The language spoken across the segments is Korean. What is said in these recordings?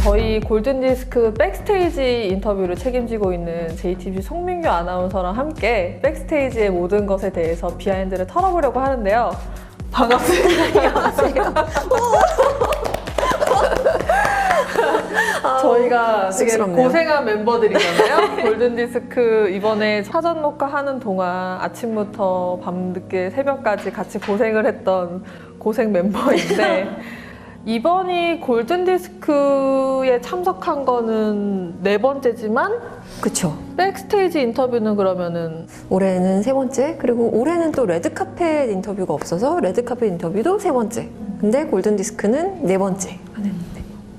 저희 골든디스크 백스테이지 인터뷰를 책임지고 있는 JTBC 송민규 아나운서랑 함께 백스테이지의 모든 것에 대해서 비하인드를 털어보려고 하는데요. 반갑습니다. 안녕하세요. 저희가 되게 쑥스럽네요. 고생한 멤버들이잖아요. 골든디스크 이번에 사전 녹화하는 동안 아침부터 밤늦게 새벽까지 같이 고생을 했던 고생 멤버인데 이번이 골든디스크에 참석한 거는 4번째지만 그쵸. 백스테이지 인터뷰는 그러면은 올해는 3번째, 그리고 올해는 또 레드카펫 인터뷰가 없어서 레드카펫 인터뷰도 3번째. 근데 골든디스크는 4번째.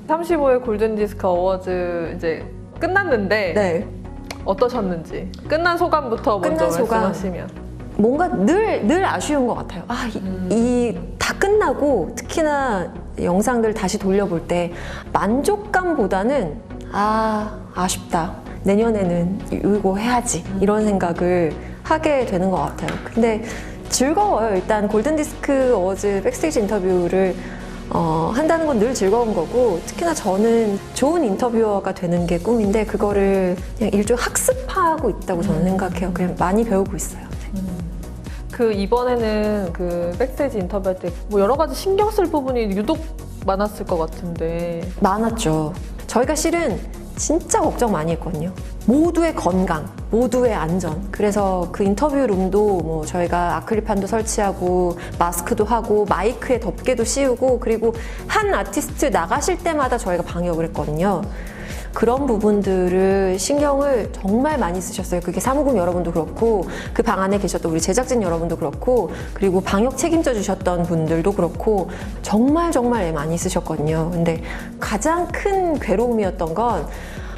35회 골든디스크 어워즈 이제 끝났는데 네. 어떠셨는지 끝난 소감부터 먼저 끝난 소감. 말씀하시면. 뭔가 늘 아쉬운 것 같아요. 다 끝나고 특히나 영상들 다시 돌려볼 때 만족감보다는 아쉽다. 내년에는 이거 해야지. 이런 생각을 하게 되는 것 같아요. 근데 즐거워요. 일단 골든디스크 어워즈 백스테이지 인터뷰를 한다는 건 늘 즐거운 거고, 특히나 저는 좋은 인터뷰어가 되는 게 꿈인데 그거를 그냥 일종의 학습하고 있다고 저는 생각해요. 그냥 많이 배우고 있어요. 그 이번에는 그 백스테이지 인터뷰할 때 뭐 여러 가지 신경 쓸 부분이 유독 많았을 것 같은데. 많았죠. 저희가 실은 진짜 걱정 많이 했거든요. 모두의 건강, 모두의 안전. 그래서 그 인터뷰 룸도 뭐 저희가 아크릴판도 설치하고 마스크도 하고 마이크에 덮개도 씌우고, 그리고 한 아티스트 나가실 때마다 저희가 방역을 했거든요. 그런 부분들을 신경을 정말 많이 쓰셨어요. 그게 사무국 여러분도 그렇고, 그 방 안에 계셨던 우리 제작진 여러분도 그렇고, 그리고 방역 책임져 주셨던 분들도 그렇고, 정말 많이 쓰셨거든요. 근데 가장 큰 괴로움이었던 건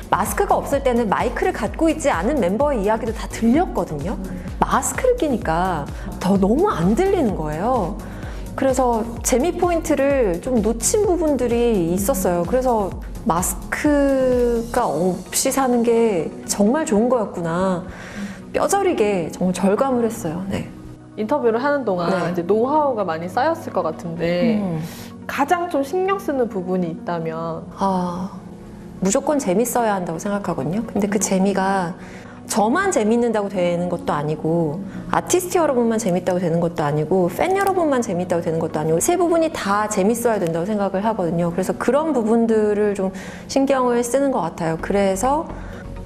마스크가 없을 때는 마이크를 갖고 있지 않은 멤버의 이야기도 다 들렸거든요. 마스크를 끼니까 더 너무 안 들리는 거예요. 그래서 재미 포인트를 좀 놓친 부분들이 있었어요. 그래서 마스크가 없이 사는 게 정말 좋은 거였구나. 뼈저리게 정말 절감을 했어요. 네. 인터뷰를 하는 동안 네. 이제 노하우가 많이 쌓였을 것 같은데 가장 좀 신경 쓰는 부분이 있다면. 무조건 재밌어야 한다고 생각하거든요. 근데 그 재미가 저만 재밌는다고 되는 것도 아니고, 아티스트 여러분만 재밌다고 되는 것도 아니고, 팬 여러분만 재밌다고 되는 것도 아니고, 세 부분이 다 재밌어야 된다고 생각을 하거든요. 그래서 그런 부분들을 좀 신경을 쓰는 것 같아요. 그래서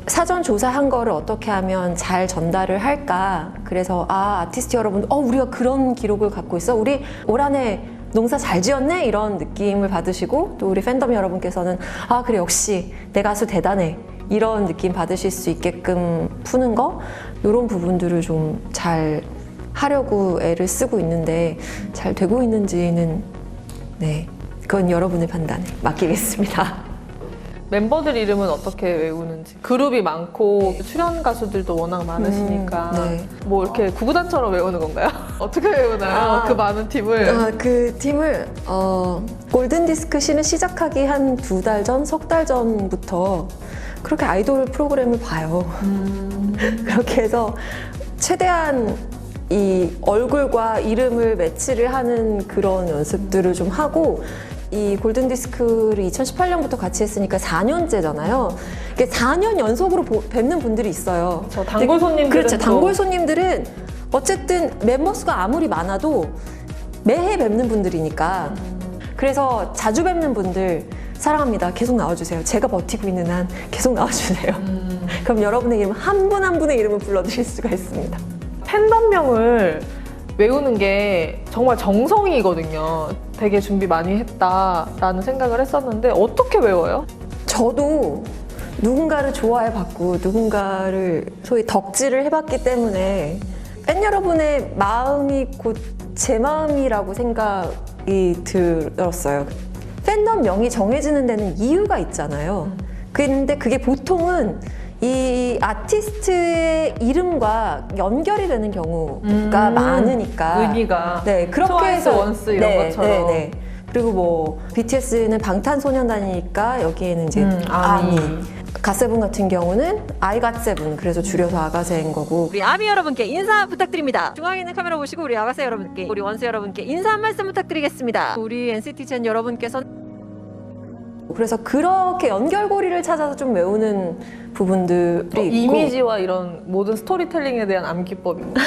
사전 조사한 거를 어떻게 하면 잘 전달을 할까. 그래서 아티스트 여러분, 우리가 그런 기록을 갖고 있어? 우리 올 한해 농사 잘 지었네? 이런 느낌을 받으시고, 또 우리 팬덤 여러분께서는 그래, 역시 내 가수 대단해, 이런 느낌 받으실 수 있게끔 푸는 거, 이런 부분들을 좀 잘 하려고 애를 쓰고 있는데 잘 되고 있는지는 그건 여러분의 판단에 맡기겠습니다. 멤버들 이름은 어떻게 외우는지. 그룹이 많고 출연 가수들도 워낙 많으시니까 뭐 이렇게 구구단처럼 외우는 건가요? 어떻게 외우나요? 그 많은 팀을. 그 팀을 골든디스크 씨는 시작하기 한 2달 전, 3달 전부터 그렇게 아이돌 프로그램을 봐요. 그렇게 해서 최대한 이 얼굴과 이름을 매치를 하는 그런 연습들을 좀 하고, 이 골든디스크를 2018년부터 같이 했으니까 4년째잖아요. 이게 4년 연속으로 뵙는 분들이 있어요. 저 단골 손님들은 그렇죠. 단골 손님들은 어쨌든 멤버 수가 아무리 많아도 매해 뵙는 분들이니까. 그래서 자주 뵙는 분들 사랑합니다. 계속 나와주세요. 제가 버티고 있는 한 계속 나와주세요. 그럼 여러분의 이름 한 분 한 분의 이름을 불러드릴 수가 있습니다. 팬덤명을 외우는 게 정말 정성이거든요. 되게 준비 많이 했다라는 생각을 했었는데 어떻게 외워요? 저도 누군가를 좋아해봤고 누군가를 소위 덕질을 해봤기 때문에 팬 여러분의 마음이 곧 제 마음이라고 생각이 들었어요. 팬덤 명이 정해지는 데는 이유가 있잖아요. 근데 그게 보통은 이 아티스트의 이름과 연결이 되는 경우가 많으니까. 의미가. 네, 그렇게 트와이스, 해서 원스 이런 것처럼. 그리고 뭐 BTS는 방탄소년단이니까 여기에는 이제 아미. 갓세븐 같은 경우는 아이갓세븐, 그래서 줄여서 아가세인 거고. 우리 아미 여러분께 인사 부탁드립니다. 중앙에 있는 카메라 보시고 우리 아가세 여러분께, 우리 원스 여러분께 인사 한 말씀 부탁드리겠습니다. 우리 NCT 젠 여러분께서 그래서 그렇게 연결고리를 찾아서 좀 외우는 부분들이 있고 이미지와 이런 모든 스토리텔링에 대한 암기법입니다.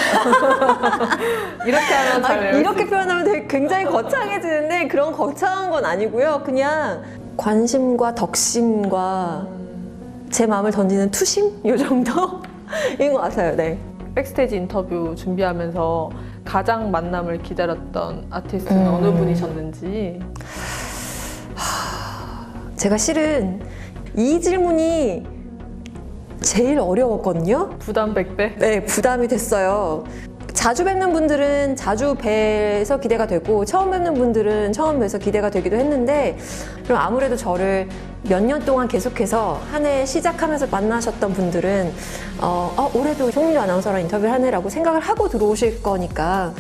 이렇게 하면 잘 외울 수 이렇게 표현하면 되게 굉장히 거창해지는데 그런 거창한 건 아니고요. 그냥 관심과 덕심과 제 마음을 던지는 투심? 이 정도인 것 같아요. 네. 백스테이지 인터뷰 준비하면서 가장 만남을 기다렸던 아티스트는 어느 분이셨는지. 제가 실은 이 질문이 제일 어려웠거든요. 부담 100배? 네, 부담이 됐어요. 자주 뵙는 분들은 자주 뵈서 기대가 되고 처음 뵙는 분들은 처음 뵈서 기대가 되기도 했는데 그럼 아무래도 저를 몇 년 동안 계속해서 한 해 시작하면서 만나셨던 분들은 올해도 송민주 아나운서랑 인터뷰를 하네라고 생각을 하고 들어오실 거니까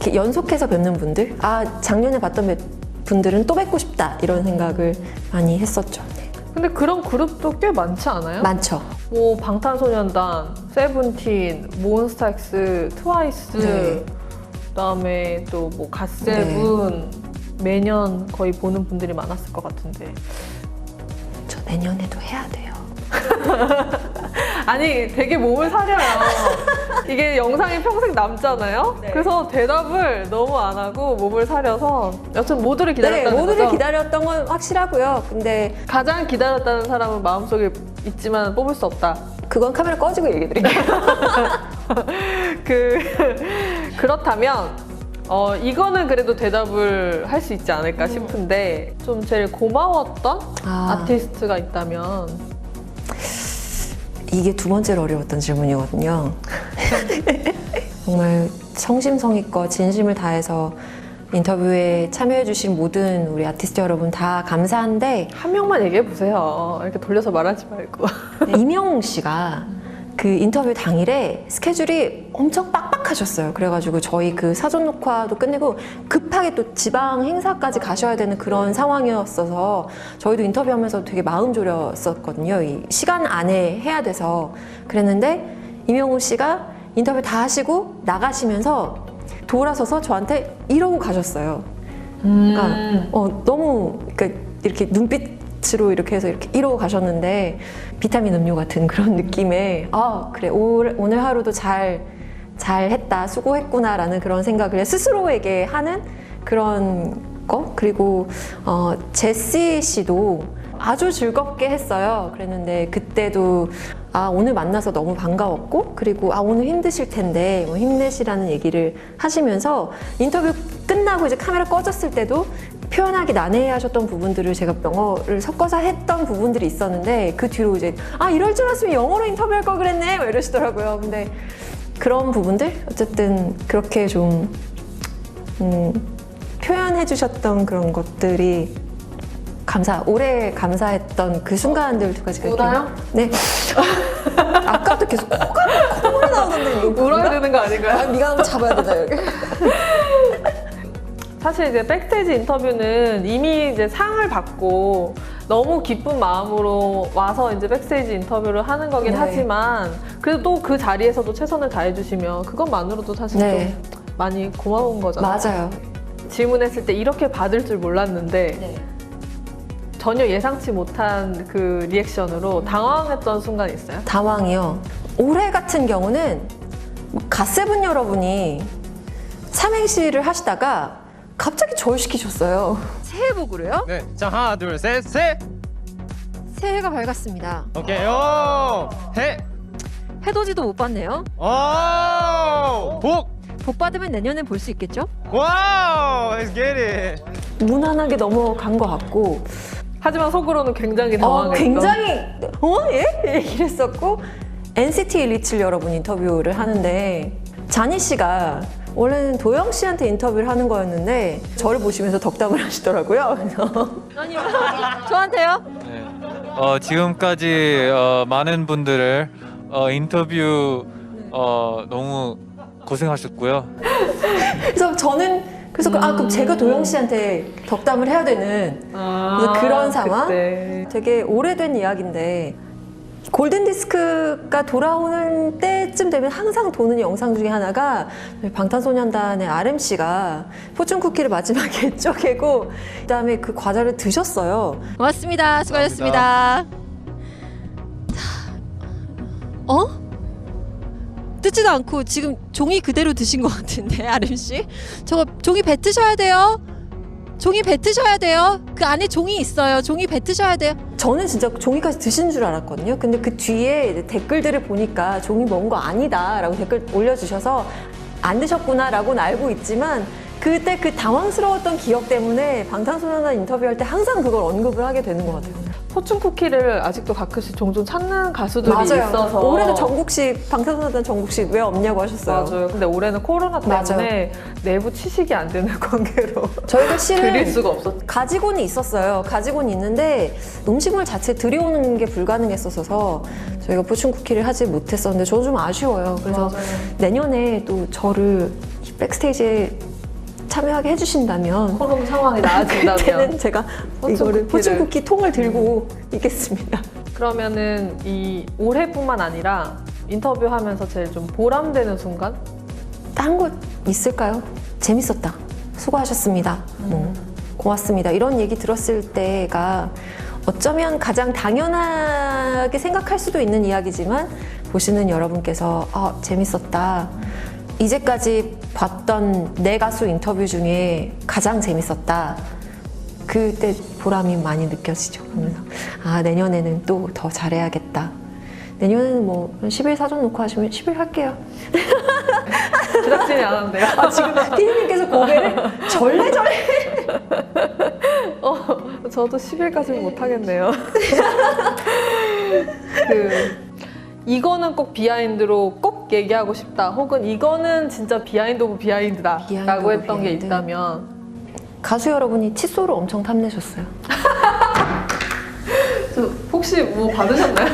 이렇게 연속해서 뵙는 분들 작년에 봤던 분들은 또 뵙고 싶다 이런 생각을 많이 했었죠. 네. 근데 그런 그룹도 꽤 많지 않아요? 많죠. 뭐 방탄소년단, 세븐틴, 몬스타엑스, 트와이스, 네. 그다음에 또 뭐 갓세븐 매년 거의 보는 분들이 많았을 것 같은데. 저 내년에도 해야 돼요. 아니 되게 몸을 사려요. 이게 영상이 평생 남잖아요. 네. 그래서 대답을 너무 안 하고 몸을 사려서 여튼 모두를 네, 기다렸다는 모두를 거죠. 기다렸던 건 확실하고요. 근데 가장 기다렸다는 사람은 마음속에 있지만 뽑을 수 없다. 그건 카메라 꺼지고 얘기 드릴게요. 그렇다면 이거는 그래도 대답을 할 수 있지 않을까 싶은데 좀 제일 고마웠던 아티스트가 있다면. 이게 두 번째로 어려웠던 질문이거든요. 정말 성심성의껏 진심을 다해서 인터뷰에 참여해주신 모든 우리 아티스트 여러분 다 감사한데 한 명만 얘기해 보세요. 이렇게 돌려서 말하지 말고. 이명웅 씨가 그 인터뷰 당일에 스케줄이 엄청 빡빡하셨어요. 그래가지고 저희 그 사전 녹화도 끝내고 급하게 또 지방 행사까지 가셔야 되는 그런 상황이었어서 저희도 인터뷰하면서 되게 마음 졸였었거든요. 이 시간 안에 해야 돼서 그랬는데 이명웅 씨가 인터뷰 다 하시고 나가시면서 돌아서서 저한테 이러고 가셨어요. 그러니까 너무 그러니까 이렇게 눈빛으로 이렇게 해서 이러고 가셨는데 비타민 음료 같은 그런 느낌에 그래 오늘 하루도 잘 했다 수고했구나라는 그런 생각을 스스로에게 하는 그런 거 그리고 제시 씨도 아주 즐겁게 했어요. 그랬는데 그때도 오늘 만나서 너무 반가웠고 그리고 오늘 힘드실 텐데 뭐 힘내시라는 얘기를 하시면서 인터뷰 끝나고 이제 카메라 꺼졌을 때도 표현하기 난해하셨던 부분들을 제가 영어를 섞어서 했던 부분들이 있었는데 그 뒤로 이제 이럴 줄 알았으면 영어로 인터뷰할 걸 그랬네 막 이러시더라고요. 근데 그런 부분들 어쨌든 그렇게 좀 표현해 주셨던 그런 것들이 올해 감사했던 그 순간들 두 가지가 우나요? 네. 아까부터 계속 콧물이 나오던데 이거 울어야 되는 거 아닌가요? 네가 한번 잡아야 되나 여기. 사실 이제 백스테이지 인터뷰는 이미 이제 상을 받고 너무 기쁜 마음으로 와서 이제 백스테이지 인터뷰를 하는 거긴 네. 하지만 그래도 또 그 자리에서도 최선을 다해주시면 그것만으로도 사실 네. 좀 많이 고마운 거잖아요. 맞아요. 질문했을 때 이렇게 받을 줄 몰랐는데 전혀 예상치 못한 그 리액션으로 당황했던 순간 있어요? 당황이요. 올해 같은 경우는 갓세븐 여러분이 삼행시를 하시다가 갑자기 절 시키셨어요. 새해 복으로요? 네. 자, 하나, 둘, 셋, 셋. 새해가 밝았습니다. 오케이. 오! 해. 해돋이도 못 봤네요. 오! 복. 복 받으면 내년엔 볼 수 있겠죠? 와우! Let's get it. 무난하게 넘어간 것 같고 하지만 속으로는 굉장히 당황했던 굉장히 예? 얘기를 했었고 NCT 127 여러분 인터뷰를 하는데 자니 씨가 원래는 도영 씨한테 인터뷰를 하는 거였는데 저를 보시면서 덕담을 하시더라고요. 그래서 아니요. 저한테요? 네. 지금까지 많은 분들을 인터뷰 너무 고생하셨고요. 그래서 저는 그럼 제가 도영 씨한테 덕담을 해야 되는 그래서 그런 상황? 그때. 되게 오래된 이야기인데 골든디스크가 돌아오는 때쯤 되면 항상 도는 영상 중에 하나가 방탄소년단의 RMC가 포춘 쿠키를 마지막에 쪼개고 그다음에 그 과자를 드셨어요. 고맙습니다. 수고하셨습니다. 어? 뜯지도 않고 지금 종이 그대로 드신 것 같은데, RMC? 저거 종이 뱉으셔야 돼요. 종이 뱉으셔야 돼요. 그 안에 종이 있어요. 종이 뱉으셔야 돼요. 저는 진짜 종이까지 드신 줄 알았거든요. 근데 그 뒤에 댓글들을 보니까 종이 먹은 거 아니다 라고 댓글 올려주셔서 안 드셨구나 라고는 알고 있지만 그때 그 당황스러웠던 기억 때문에 방탄소년단 인터뷰할 때 항상 그걸 언급을 하게 되는 것 같아요. 포춘 쿠키를 아직도 가끔씩 종종 찾는 가수들이 있어서 올해도 정국식, 방탄소년단 정국식 왜 없냐고 하셨어요. 맞아요. 근데 올해는 코로나 때문에 내부 취식이 안 되는 관계로 저희가 실은 드릴 수가 없었죠. 가지고는 있었어요. 가지고는 있는데 음식물 자체 들여오는 게 불가능했어서 저희가 포춘 쿠키를 하지 못했었는데 저는 좀 아쉬워요. 그래서 맞아요. 내년에 또 저를 이 백스테이지에 참여하게 해주신다면 코로나 상황이 나아진다면 그때는 제가 포춘 이거를 쿠키를. 포춘 쿠키 통을 들고 있겠습니다. 그러면은 이 올해뿐만 아니라 인터뷰하면서 제일 좀 보람되는 순간? 딴 거 있을까요? 재밌었다. 수고하셨습니다. 고맙습니다. 이런 얘기 들었을 때가 어쩌면 가장 당연하게 생각할 수도 있는 이야기지만 보시는 여러분께서 재밌었다. 이제까지 봤던 내 가수 인터뷰 중에 가장 재밌었다. 그때 보람이 많이 느껴지죠. 그러면서 내년에는 또 더 잘해야겠다. 내년에는 뭐 10일 사전 놓고 하시면 10일 할게요. 제작진이 안 한대요. 지금 피디님께서 고개를 절레절레. 저도 10일까지는 못 하겠네요. 이거는 꼭 비하인드로 꼭 얘기하고 싶다. 혹은 이거는 진짜 비하인드 오브 비하인드다. 비하인드 라고 오브 했던 비하인드. 게 있다면 가수 여러분이 칫솔을 엄청 탐내셨어요. 혹시 뭐 받으셨나요?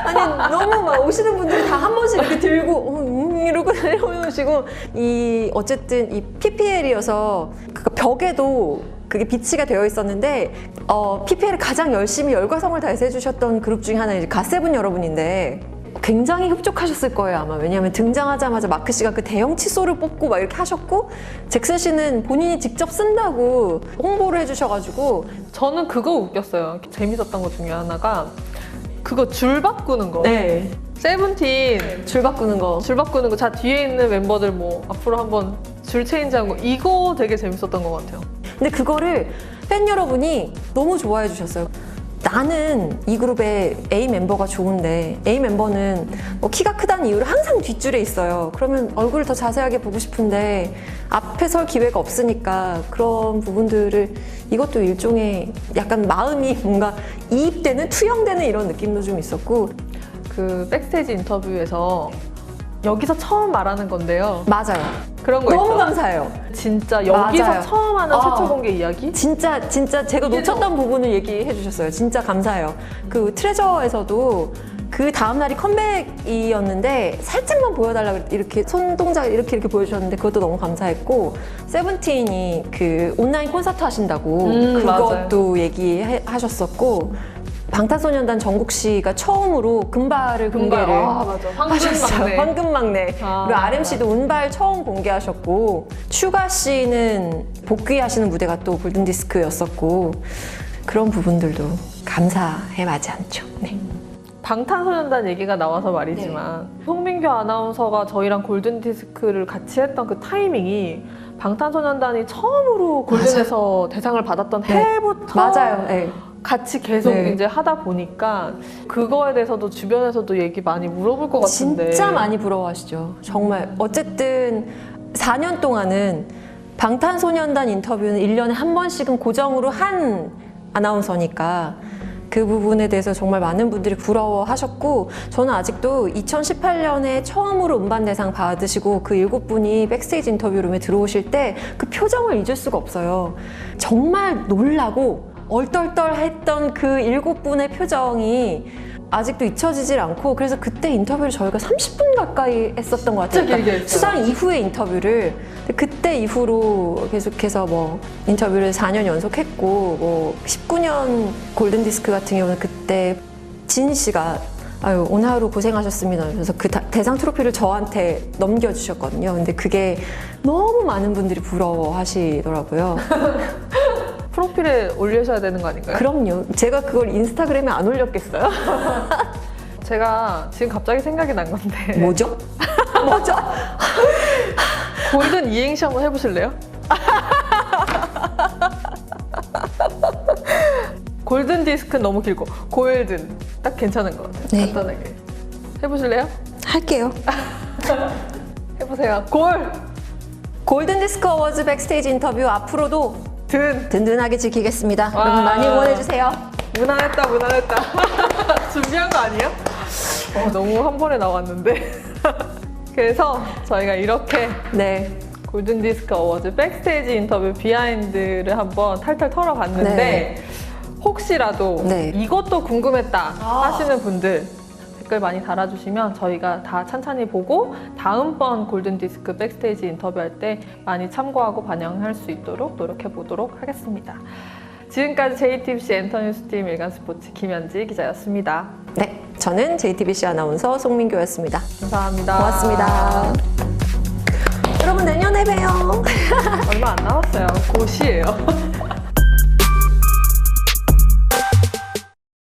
아니 너무 막 오시는 분들이 다 한 번씩 이렇게 들고 이러고 내려오시고 이 어쨌든 이 PPL이어서 그 벽에도 그게 비치가 되어 있었는데 PPL을 가장 열심히 열과성을 다해서 해주셨던 그룹 중에 하나 이제 갓세븐 여러분인데 굉장히 흡족하셨을 거예요 아마. 왜냐하면 등장하자마자 마크 씨가 그 대형 칫솔을 뽑고 막 이렇게 하셨고 잭슨 씨는 본인이 직접 쓴다고 홍보를 해주셔가지고 저는 그거 웃겼어요. 재밌었던 것 중에 하나가 그거 줄 바꾸는 거. 네. 세븐틴 줄 바꾸는 거. 줄 바꾸는 거. 자 뒤에 있는 멤버들 뭐 앞으로 한번 줄 체인지한 거. 이거 되게 재밌었던 것 같아요. 근데 그거를 팬 여러분이 너무 좋아해 주셨어요. 나는 이 그룹의 A 멤버가 좋은데 A 멤버는 뭐 키가 크다는 이유로 항상 뒷줄에 있어요. 그러면 얼굴을 더 자세하게 보고 싶은데 앞에 설 기회가 없으니까 그런 부분들을 이것도 일종의 약간 마음이 뭔가 이입되는 투영되는 이런 느낌도 좀 있었고 그 백스테이지 인터뷰에서 여기서 처음 말하는 건데요. 맞아요. 그런 거 너무 있죠. 감사해요. 진짜 여기서 맞아요. 처음 하는 최초 공개 이야기? 진짜 제가 놓쳤던 부분을 얘기해 주셨어요. 진짜 감사해요. 그 트레저에서도 그 다음 날이 컴백이었는데 살짝만 보여달라고 이렇게 손 동작을 이렇게 보여주셨는데 그것도 너무 감사했고 세븐틴이 그 온라인 콘서트 하신다고 그것도 맞아요. 얘기하셨었고 방탄소년단 정국 씨가 처음으로 금발을 공개를 맞아. 하셨어요. 황금막내. 아, 그리고 RMC도 운발 처음 공개하셨고 슈가 씨는 복귀하시는 무대가 또 골든디스크였었고 그런 부분들도 감사해 마지 않죠. 네. 방탄소년단 얘기가 나와서 말이지만 송민규 아나운서가 저희랑 골든디스크를 같이 했던 그 타이밍이 방탄소년단이 처음으로 골든에서 대상을 받았던 해부터 맞아요. 네. 같이 계속 네. 이제 하다 보니까 그거에 대해서도 주변에서도 얘기 많이 물어볼 것 같은데 진짜 많이 부러워하시죠. 정말 어쨌든 4년 동안은 방탄소년단 인터뷰는 1년에 한 번씩은 고정으로 한 아나운서니까 그 부분에 대해서 정말 많은 분들이 부러워하셨고 저는 아직도 2018년에 처음으로 음반대상 받으시고 그 7분이 백스테이지 인터뷰룸에 들어오실 때 그 표정을 잊을 수가 없어요. 정말 놀라고 얼떨떨했던 그 7분의 표정이 아직도 잊혀지질 않고 그래서 그때 인터뷰를 저희가 30분 가까이 했었던 것 같아요. 진짜 길게 했어요. 수상 이후의 인터뷰를. 그때 이후로 계속해서 뭐 인터뷰를 4년 연속했고 뭐 19년 골든디스크 같은 경우는 그때 진 씨가 아유, 오늘 하루 고생하셨습니다. 그래서 그 대상 트로피를 저한테 넘겨주셨거든요. 근데 그게 너무 많은 분들이 부러워하시더라고요. 프로필에 올리셔야 되는 거 아닌가요? 그럼요. 제가 그걸 인스타그램에 안 올렸겠어요? 제가 지금 갑자기 생각이 난 건데 뭐죠? 뭐죠? 골든 이행시 한번 해보실래요? 골든 디스크는 너무 길고 골든 딱 괜찮은 것 같아요. 네. 간단하게 해보실래요? 할게요. 해보세요. 골든디스크 어워즈 백스테이지 인터뷰 앞으로도 든 든든하게 지키겠습니다. 와. 여러분 많이 응원해주세요. 무난했다 무난했다. 준비한 거 아니에요? 너무 한 번에 나왔는데 그래서 저희가 이렇게 네. 골든 디스크 어워즈 백스테이지 인터뷰 비하인드를 한번 탈탈 털어봤는데 네. 혹시라도 네. 이것도 궁금했다 하시는 분들 댓글 많이 달아주시면 저희가 다 찬찬히 보고 다음번 골든 디스크 백스테이지 인터뷰할 때 많이 참고하고 반영할 수 있도록 노력해 보도록 하겠습니다. 지금까지 JTBC 엔터뉴스팀 일간스포츠 김현지 기자였습니다. 네. 저는 JTBC 아나운서 송민교였습니다. 감사합니다. 고맙습니다. 여러분 내년에 봬요. 얼마 안 남았어요. 곧이에요.